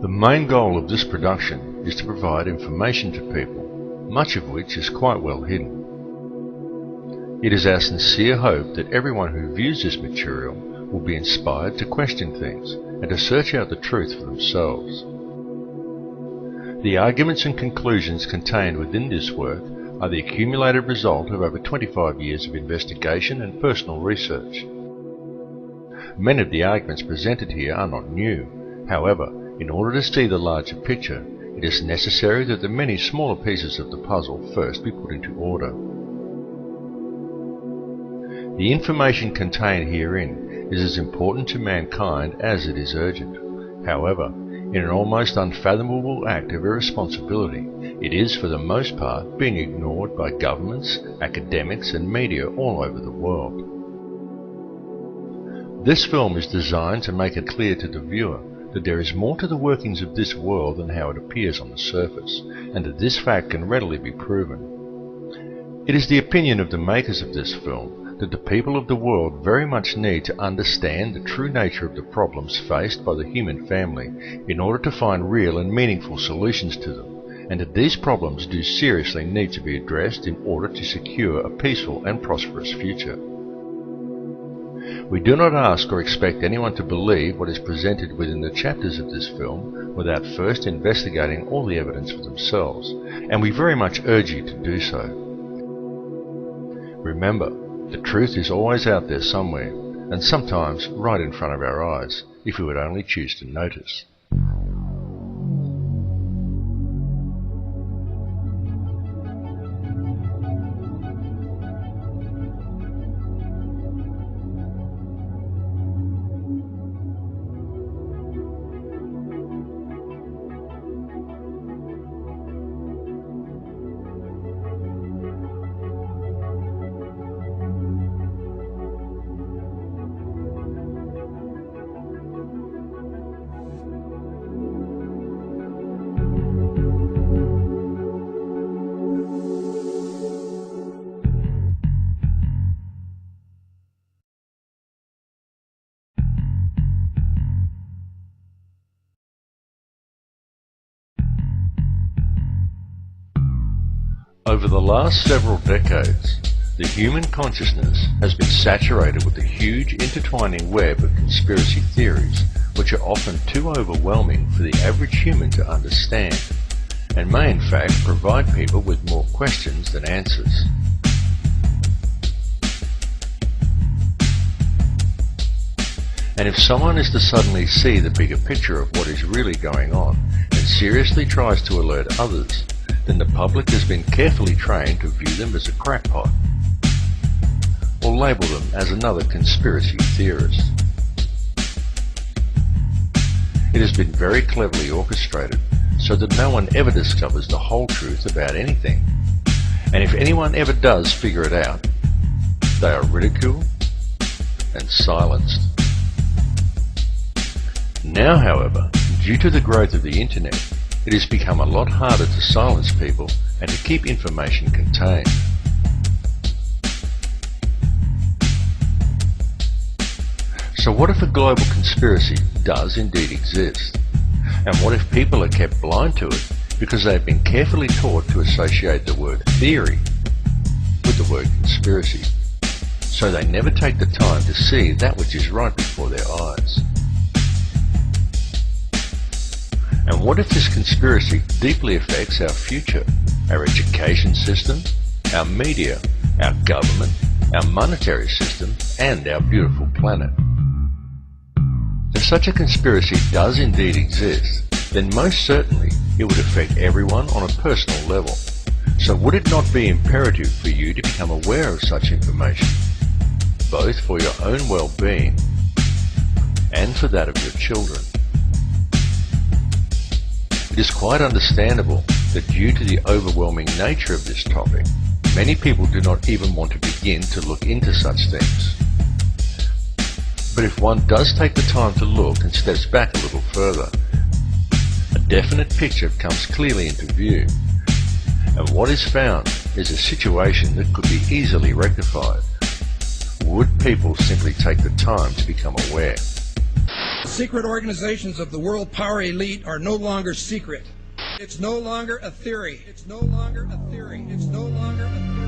The main goal of this production is to provide information to people, much of which is quite well hidden. It is our sincere hope that everyone who views this material will be inspired to question things and to search out the truth for themselves. The arguments and conclusions contained within this work are the accumulated result of over 25 years of investigation and personal research. Many of the arguments presented here are not new. However, in order to see the larger picture, it is necessary that the many smaller pieces of the puzzle first be put into order. The information contained herein is as important to mankind as it is urgent. However, in an almost unfathomable act of irresponsibility, it is for the most part being ignored by governments, academics and media all over the world. This film is designed to make it clear to the viewer that there is more to the workings of this world than how it appears on the surface, and that this fact can readily be proven. It is the opinion of the makers of this film that the people of the world very much need to understand the true nature of the problems faced by the human family in order to find real and meaningful solutions to them, and that these problems do seriously need to be addressed in order to secure a peaceful and prosperous future. We do not ask or expect anyone to believe what is presented within the chapters of this film without first investigating all the evidence for themselves, and we very much urge you to do so. Remember, the truth is always out there somewhere, and sometimes right in front of our eyes, if we would only choose to notice. Over the last several decades, the human consciousness has been saturated with a huge intertwining web of conspiracy theories which are often too overwhelming for the average human to understand, and may in fact provide people with more questions than answers. And if someone is to suddenly see the bigger picture of what is really going on and seriously tries to alert others, then the public has been carefully trained to view them as a crackpot, or label them as another conspiracy theorist. It has been very cleverly orchestrated so that no one ever discovers the whole truth about anything, and if anyone ever does figure it out, they are ridiculed and silenced. Now, however, due to the growth of the internet, it has become a lot harder to silence people and to keep information contained. So what if a global conspiracy does indeed exist? And what if people are kept blind to it because they have been carefully taught to associate the word theory with the word conspiracy, so they never take the time to see that which is right before their eyes? And what if this conspiracy deeply affects our future, our education system, our media, our government, our monetary system, and our beautiful planet? If such a conspiracy does indeed exist, then most certainly it would affect everyone on a personal level. So would it not be imperative for you to become aware of such information, both for your own well-being and for that of your children? It is quite understandable that due to the overwhelming nature of this topic, many people do not even want to begin to look into such things. But if one does take the time to look and steps back a little further, a definite picture comes clearly into view, and what is found is a situation that could be easily rectified. Would people simply take the time to become aware? Secret organizations of the world power elite are no longer secret. It's no longer a theory. It's no longer a theory. It's no longer a theory.